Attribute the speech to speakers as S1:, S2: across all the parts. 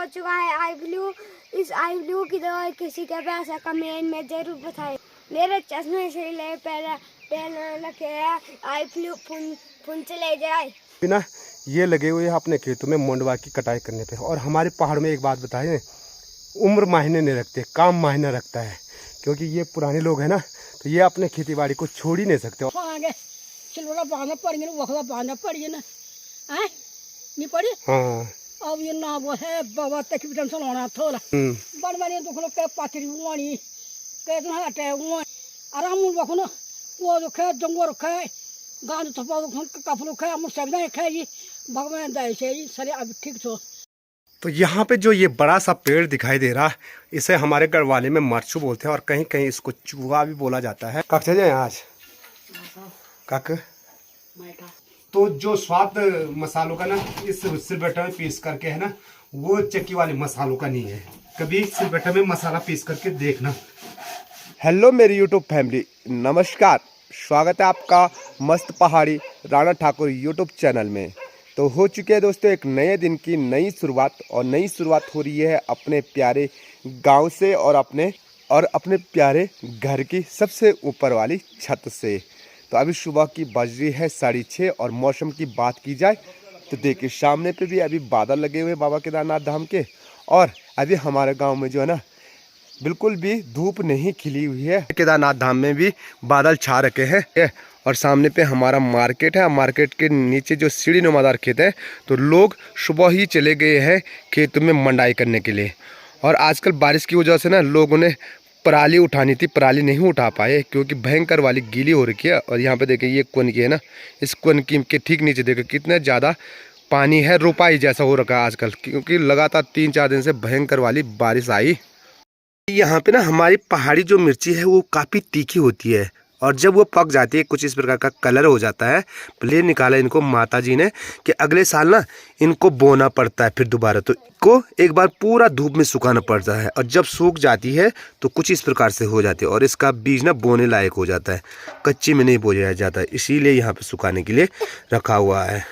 S1: चुका है eye flu. इस आई फ्लू की दवाई किसी के पास है कमेंट में जरूर बताएं। मेरे चश्मे से ले पहले लगे आई फ्लू फुन चले जाए
S2: बिना ये लगे हुए हैं अपने खेतों में मंडवा की कटाई करने पे। और हमारे पहाड़ में एक बात बताएं, उम्र मायने नहीं रखते, काम मायने रखता है। क्योंकि ये पुराने लोग हैं ना, तो ये अपने खेती बाड़ी को छोड़ ही नहीं सकते। हाँ
S3: अब ये ना वो है बाबा तक भी टेंशन होना थोड़ा बन बने तो खलो के पाथरी वाणी के तो हटे वो आराम वो खनो वो जो खे जंगो रखे गान तो पाओ कफलो खे हम सब नहीं खे जी भगवान दया से सरे अब ठीक छो।
S2: तो यहाँ पे जो ये बड़ा सा पेड़ दिखाई दे रहा, इसे हमारे गढ़वाली में मरचू बोलते हैं और कहीं कहीं इसको चूहा भी बोला जाता है। कब चले आज काक तो जो स्वाद मसालों का ना इस सिलबट्टा में पीस करके है ना, वो चक्की वाले मसालों का नहीं है। कभी सिलबट्टा में मसाला पीस करके देखना। हेलो मेरी यूट्यूब फैमिली, नमस्कार, स्वागत है आपका मस्त पहाड़ी राणा ठाकुर यूट्यूब चैनल में। तो हो चुके हैं दोस्तों एक नए दिन की नई शुरुआत, और नई शुरुआत हो रही है अपने प्यारे गांव से और अपने प्यारे घर की सबसे ऊपर वाली छत से। तो अभी सुबह की बज रही है 6:30 और मौसम की बात की जाए तो देखिए सामने पे भी अभी बादल लगे हुए बाबा केदारनाथ धाम के। और अभी हमारे गांव में जो है ना बिल्कुल भी धूप नहीं खिली हुई है। केदारनाथ धाम में भी बादल छा रखे हैं। और सामने पे हमारा मार्केट है, मार्केट के नीचे जो सीढ़ी नुमादार खेत है, तो लोग सुबह ही चले गए हैं खेतों में मंडाई करने के लिए। और आजकल बारिश की वजह से ना लोगों ने पराली उठानी थी, पराली नहीं उठा पाए क्योंकि भयंकर वाली गीली हो रखी है। और यहाँ पे देखिए ये कुनकी है ना, इस कुनकी के ठीक नीचे देखो कितना ज़्यादा पानी है, रोपाई जैसा हो रखा है आजकल, क्योंकि लगातार 3-4 दिन से भयंकर वाली बारिश आई। यहाँ पे ना हमारी पहाड़ी जो मिर्ची है वो काफ़ी तीखी होती है, और जब वो पक जाती है कुछ इस प्रकार का कलर हो जाता है, ले निकाला इनको माता जी ने कि अगले साल ना इनको बोना पड़ता है फिर दोबारा। तो इनको एक बार पूरा धूप में सुखाना पड़ता है, और जब सूख जाती है तो कुछ इस प्रकार से हो जाती है, और इसका बीज ना बोने लायक हो जाता है, कच्ची में नहीं बोया जाता है, इसीलिए यहाँ पे सुखाने के लिए रखा हुआ है।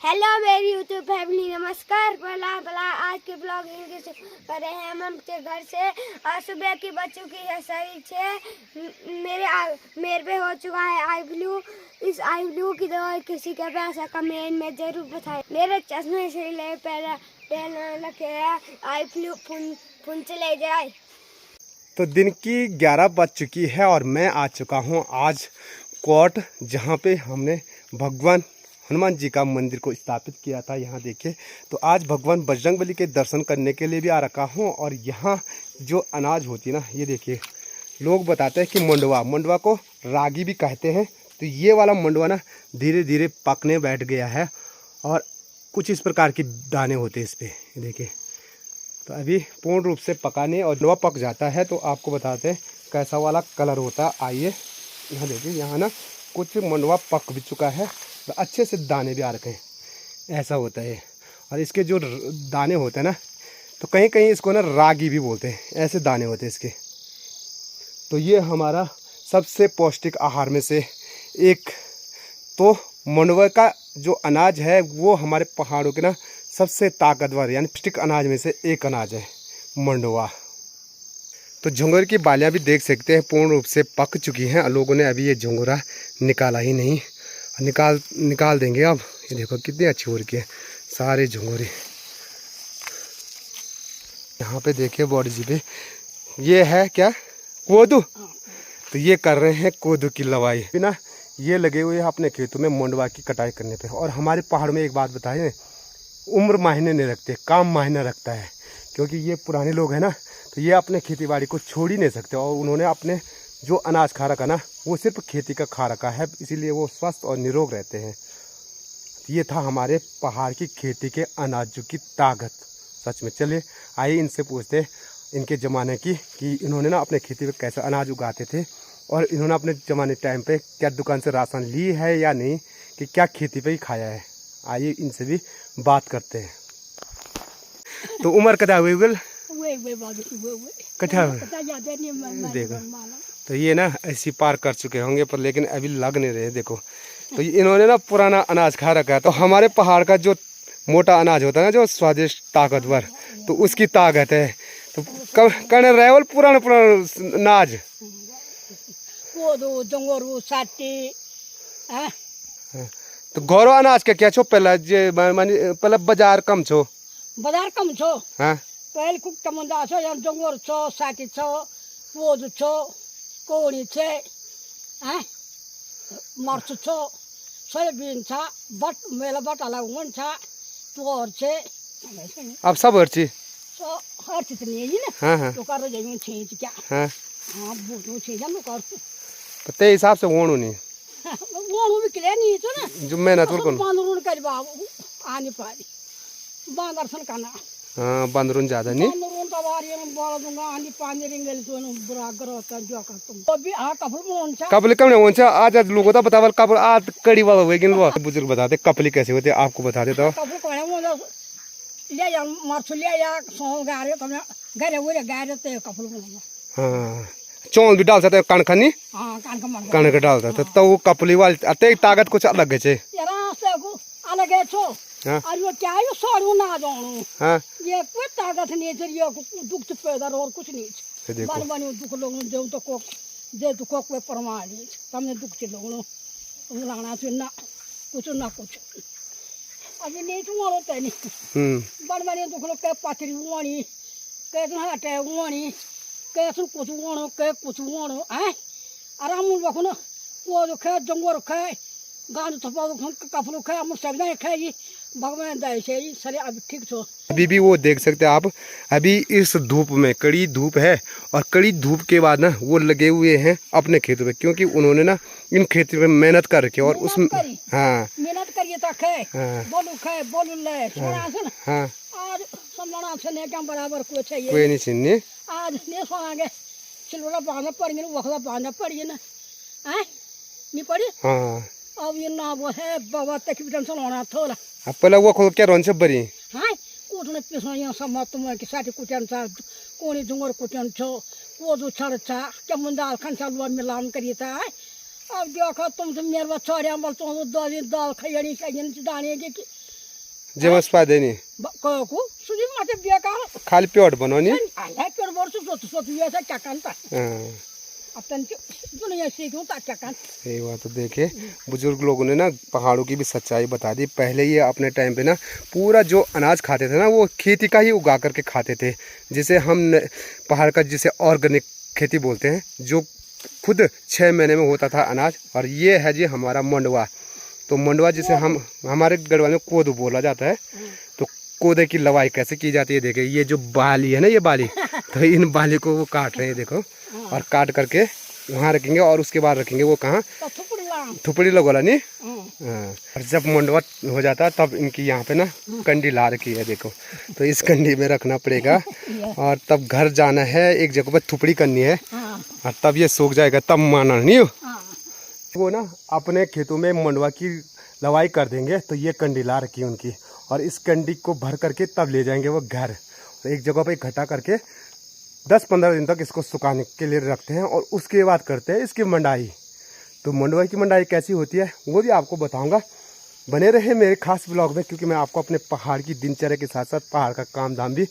S1: हेलो मेरी यूट्यूब फैमिली, नमस्कार। भला आज के ब्लॉगिंग कर रहे हैं हम अपने घर से। आज सुबह की बच्चों की सही छे मेरे पे हो चुका है आई फ्लू। इस आई फ्लू की दवाई किसी के पास है कमेंट में जरूर बताएं। मेरे चश्मे से ले पहले लगे आई फ्लू फुन चले जाए।
S2: तो दिन की 11 बज चुकी है और मैं आ चुका हूँ आज कोट, जहाँ पे हमने भगवान हनुमान जी का मंदिर को स्थापित किया था। यहाँ देखिए, तो आज भगवान बजरंगबली के दर्शन करने के लिए भी आ रखा हूँ। और यहाँ जो अनाज होती है ना, ये देखिए, लोग बताते हैं कि मंडवा को रागी भी कहते हैं। तो ये वाला मंडवा ना धीरे धीरे पकने बैठ गया है, और कुछ इस प्रकार के दाने होते हैं इस पर, देखिए। तो अभी पूर्ण रूप से पकाने और मंडवा पक जाता है तो आपको बताते हैं कैसा वाला कलर होता है। आइए यहाँ देखिए, यहाँ ना कुछ मंडवा पक भी चुका है, तो अच्छे से दाने भी आ रखे हैं, ऐसा होता है। और इसके जो दाने होते हैं ना, तो कहीं कहीं इसको ना रागी भी बोलते हैं, ऐसे दाने होते हैं इसके। तो ये हमारा सबसे पौष्टिक आहार में से एक, तो मंडवा का जो अनाज है वो हमारे पहाड़ों के ना सबसे ताकतवर यानी पौष्टिक अनाज में से एक अनाज है मंडवा। तो झुंगुर की बालियाँ भी देख सकते हैं पूर्ण रूप से पक चुकी हैं। लोगों ने अभी ये झुंगुरा निकाला ही नहीं, निकाल देंगे अब। ये देखो कितनी अच्छी हो रही है सारे झुंगुरे। यहाँ पे देखिए बॉडी जी पे ये है क्या, कोदू। तो ये कर रहे हैं कोदू की लवाई। बिना ये लगे हुए हैं अपने खेतों में मंडवा की कटाई करने पे। और हमारे पहाड़ में एक बात बताएं, उम्र मायने नहीं रखते, काम मायने रखता है। क्योंकि ये पुराने लोग हैं ना, तो ये अपने खेती बाड़ी को छोड़ ही नहीं सकते, और उन्होंने अपने जो अनाज खा रखा ना वो सिर्फ खेती का खा रखा है, इसीलिए वो स्वस्थ और निरोग रहते हैं। ये था हमारे पहाड़ की खेती के अनाजों की ताकत। सच में चलिए आइए इनसे पूछते हैं इनके ज़माने की कि इन्होंने ना अपने खेती में कैसे अनाज उगाते थे, और इन्होंने अपने ज़माने टाइम पे क्या दुकान से राशन ली है या नहीं, कि क्या खेती पे ही खाया है। आइए इनसे भी बात करते हैं। तो उम्र कदा हुई कटा देखो, तो ये ना ऐसी पार कर चुके होंगे पर लेकिन अभी लग नहीं रहे। देखो, तो इन्होंने ना पुराना अनाज खा रखा है। तो हमारे पहाड़ का जो मोटा अनाज होता है ना, जो स्वादिष्ट ताकतवर, तो उसकी ताकत है। तो कण रेवल पुराना पुराना नाज
S3: कोदो जंगोरू साटी हाँ
S2: तो गौरव अनाज का क्या छो पहला जे मानी पहला बाजार कम छो
S3: बाजार कम छो
S2: हाँ
S3: पहले कुक टमंदा छो यार जंगोर छो साटी छो कोदो छो कोणी छे हाँ मर्च छो सोयाबीन छा बट मेला बट अला उन छा तोर छे
S2: अब सब हर्ची
S3: सो हर चीज नहीं है ना
S2: हाँ हाँ
S3: तो कर जाएंगे छींच क्या
S2: हाँ
S3: हाँ बूटो छींच हम कर
S2: ते हिसाब से वोणु नहीं
S3: वो भी क्लियर नहीं तो ना
S2: जो मेहनत कौन
S3: बांदरून कर बाबू आने पारी बांदरसन करना
S2: हाँ बंदरून ज्यादा नहीं
S3: बांदरून का वारी में बोल दूंगा आने पानी रिंगल तो न बुरा करो का जो कर तुम तो भी हाँ कपल मोन छा
S2: कपली कम नहीं होना आज आज लोगों का बतावल कपल आज कड़ी वाला हुए कि वो बुजुर्ग बताते कपली कैसे होते आपको बता देता
S3: कपल को है वो ले या मर्च ले या सो गारे तो गारे वो गारे ते कपल मोन
S2: हाँ चौल भी डाल सकते हैं कणखनी
S3: हाँ कान का मन
S2: कणक डालता तो वो कपली वाली अते ताकत कुछ अलग है
S3: यार से को अलग है छो
S2: हाँ
S3: और वो क्या है सोड़ू ना जाऊं
S2: हाँ
S3: ये कोई ताकत नहीं है ये दुख तो पैदा और कुछ नहीं
S2: ये देखो
S3: बन बन दुख लोग जो तो को जे तो को कोई परमार नहीं हमने दुख के लोग लाना तो ना कुछ अभी नहीं तो मारो तो नहीं बन बन दुख लोग के पाथरी वाणी के तो हटे वाणी के तो कुछ वाणो के कुछ वाणो हैं आराम रखो ना वो जो खे जंगल खे गांव तो कपड़ों खे हम सब नहीं खाई भगवान दया से सरे अब ठीक छो
S2: अभी भी वो देख सकते हैं आप अभी इस धूप में कड़ी धूप है और कड़ी धूप के बाद ना वो लगे हुए हैं अपने खेतों में क्योंकि उन्होंने ना इन खेतों में मेहनत कर रखी है और उसमें हाँ
S3: मेहनत करिए तो खे बोलू ले सोना से
S2: हाँ
S3: आज सम्माना से ने क्या बराबर कोई चाहिए
S2: कोई नहीं चिन्ह
S3: आज ने सोना के सिलवड़ा बांधना पड़ी ना वखला बांधना पड़ी ना हैं नहीं पड़ी
S2: हाँ
S3: अब ये ना वो है बाबा तक भी टेंशन होना थोड़ा
S2: अब पहले वो खोल क्या रोन से बरी
S3: हाँ कूटने पिसना यहाँ सब तुम के साथ कुटन सा कोनी जुंगर कुटन छो वो जो छड़ छा क्या मुंडा खंसा लुआ मिलान करिए था अब देखो तुम तो मेरे बच्चे छोड़े हम तो दाल खयनी दाने के
S2: जेवस पादे नहीं
S3: को सुनी माते बेकार
S2: खाली प्योट बनो नहीं
S3: आया कर वर्ष सोच ये ऐसा क्या करता अपन दुनिया सीखूं ता क्या कर
S2: ये बात तो देखे बुजुर्ग लोगों ने ना पहाड़ों की भी सच्चाई बता दी। पहले ये अपने टाइम पे ना पूरा जो अनाज खाते थे ना वो खेती का ही उगा करके खाते थे जिसे हम पहाड़ का जिसे ऑर्गेनिक खेती बोलते हैं जो खुद 6 महीने में होता था अनाज। और ये है जी हमारा मंडवा। तो मंडवा जिसे हम हमारे गढ़वाल में कोदो बोला जाता है। तो कोदे की लवाई कैसे की जाती है देखे ये जो बाली है ना ये बाली तो इन बाली को वो काट रहे हैं देखो और काट करके वहाँ रखेंगे और उसके बाद रखेंगे वो कहाँ थुपड़ी लगोला नहीं और जब मंडवा हो जाता है तब इनकी यहाँ पे ना कंडी ला रखी है देखो। तो इस कंडी में रखना पड़ेगा और तब घर जाना है एक जगह पर थुपड़ी करनी है और तब ये सूख जाएगा तब माना नहीं हो वो ना अपने खेतों में मंडवा की लवाई कर देंगे। तो ये कंडी ला रखी है उनकी और इस कंडी को भर करके तब ले जाएंगे वो घर। तो एक जगह पे इकट्ठा करके 10-15 दिन तक इसको सुखाने के लिए रखते हैं और उसके बाद करते हैं इसकी मंडाई। तो मंडवा की मंडाई कैसी होती है वो भी आपको बताऊंगा। बने रहे मेरे खास ब्लॉग में क्योंकि मैं आपको अपने पहाड़ की दिनचर्या के साथ साथ पहाड़ का काम धाम भी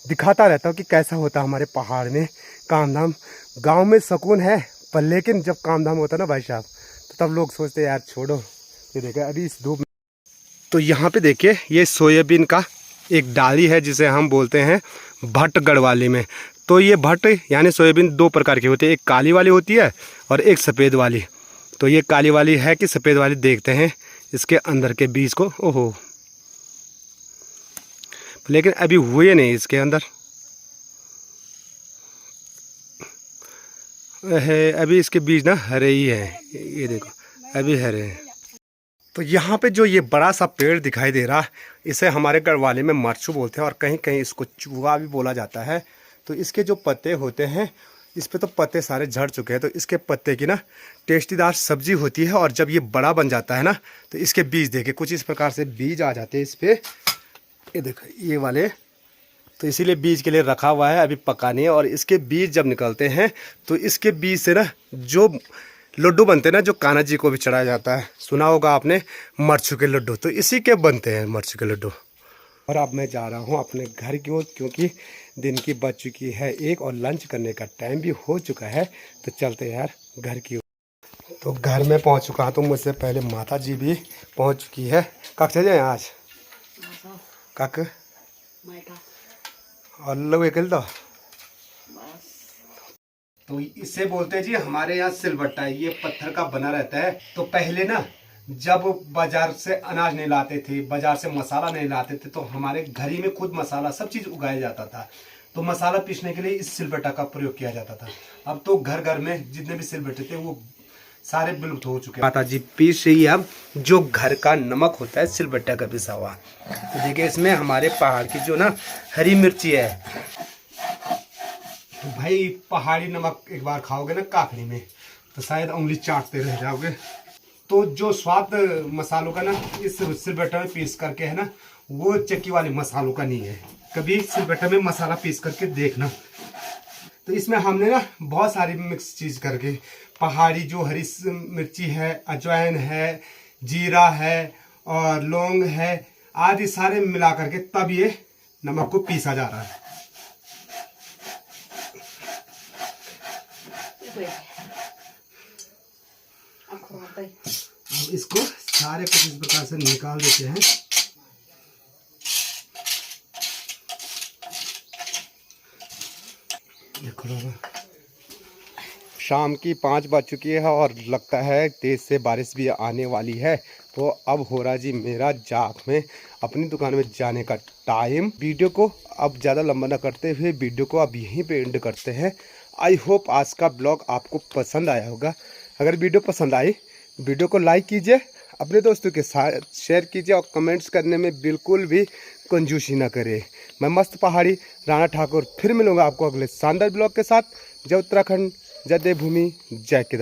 S2: दिखाता रहता हूँ कि कैसा होता है हमारे पहाड़ में काम धाम। गाँव में सुकून है पर लेकिन जब काम धाम होता है ना भाई साहब तो तब लोग सोचते हैं यार छोड़ो। ये देखिए अभी इस धूप में तो यहाँ पे देखिए ये सोयाबीन का एक डाली है जिसे हम बोलते हैं भट्ट गढ़वाली में। तो ये भट्ट यानी सोयाबीन 2 प्रकार की होती है, एक काली वाली होती है और एक सफ़ेद वाली। तो ये काली वाली है कि सफ़ेद वाली देखते हैं इसके अंदर के बीज को। ओहो लेकिन अभी हुए नहीं इसके अंदर है अभी इसके बीज ना हरे ही हैं। ये देखो अभी हरे हैं। तो यहाँ पे जो ये बड़ा सा पेड़ दिखाई दे रहा है इसे हमारे गढ़वाली में मरचू बोलते हैं और कहीं कहीं इसको चूहा भी बोला जाता है। तो इसके जो पत्ते होते हैं इस पे तो पत्ते सारे झड़ चुके हैं। तो इसके पत्ते की ना टेस्टीदार सब्जी होती है और जब ये बड़ा बन जाता है ना तो इसके बीज देखे कुछ इस प्रकार से बीज आ जाते हैं इस पर। ये देखो ये वाले तो इसीलिए बीज के लिए रखा हुआ है अभी पकाने। और इसके बीज जब निकलते हैं तो इसके बीज से ना जो लड्डू बनते हैं ना जो कान्हा जी को भी चढ़ाया जाता है सुना होगा आपने मरचू के लड्डू। तो इसी के बनते हैं मरचू के लड्डू। और अब मैं जा रहा हूँ अपने घर की ओर, क्योंकि दिन की बज चुकी है 1 और लंच करने का टाइम भी हो चुका है। तो चलते हैं यार घर की ओर। तो घर में पहुँच चुका हूँ, तो मुझसे पहले माता जी भी पहुँच चुकी है। कब से जाए आज कक अल्लाह एकल तो इससे बोलते हैं जी हमारे यहाँ सिलबट्टा, ये पत्थर का बना रहता है। तो पहले ना जब बाजार से अनाज नहीं लाते थे, बाजार से मसाला नहीं लाते थे, तो हमारे घर ही में खुद मसाला सब चीज उगाया जाता था। तो मसाला पीसने के लिए इस सिलबट्टा का प्रयोग किया जाता था। अब तो घर घर में जितने भी सिलबट्टे थे वो सारे विलुप्त हो चुके हैं। माता जी पीस रही है अब जो घर का नमक होता है सिलबट्टा का पिसा हुआ। तो देखिए इसमें हमारे पहाड़ की जो ना हरी मिर्ची है, तो भाई पहाड़ी नमक एक बार खाओगे ना काखड़ी में तो शायद उंगली चाटते रह जाओगे। तो जो स्वाद मसालों का ना इस सिलबट्टा में पीस करके है ना, वो चक्की वाले मसालों का नहीं है। कभी सिलबट्टा में मसाला पीस करके देखना। तो इसमें हमने ना बहुत सारी मिक्स चीज करके पहाड़ी जो हरी मिर्ची है, अजवाइन है, जीरा है और लौंग है आदि सारे मिला करके तब ये नमक को पीसा जा रहा है। अब इसको सारे कुछ इस प्रकार से निकाल देते हैं। शाम की 5 बज चुकी है और लगता है तेज से बारिश भी आने वाली है। तो अब हो रहा जी मेरा जाग में अपनी दुकान में जाने का टाइम। वीडियो को अब ज़्यादा लंबा न करते हुए वीडियो को अब यहीं पे एंड करते हैं। आई होप आज का ब्लॉग आपको पसंद आया होगा। अगर वीडियो पसंद आई वीडियो को लाइक कीजिए, अपने दोस्तों के साथ शेयर कीजिए और कमेंट्स करने में बिल्कुल भी कंजूसी ना करें। मैं मस्त पहाड़ी राणा ठाकुर फिर मिलूंगा आपको अगले शानदार ब्लॉग के साथ। जय उत्तराखंड, जय देवभूमि, जय केदार।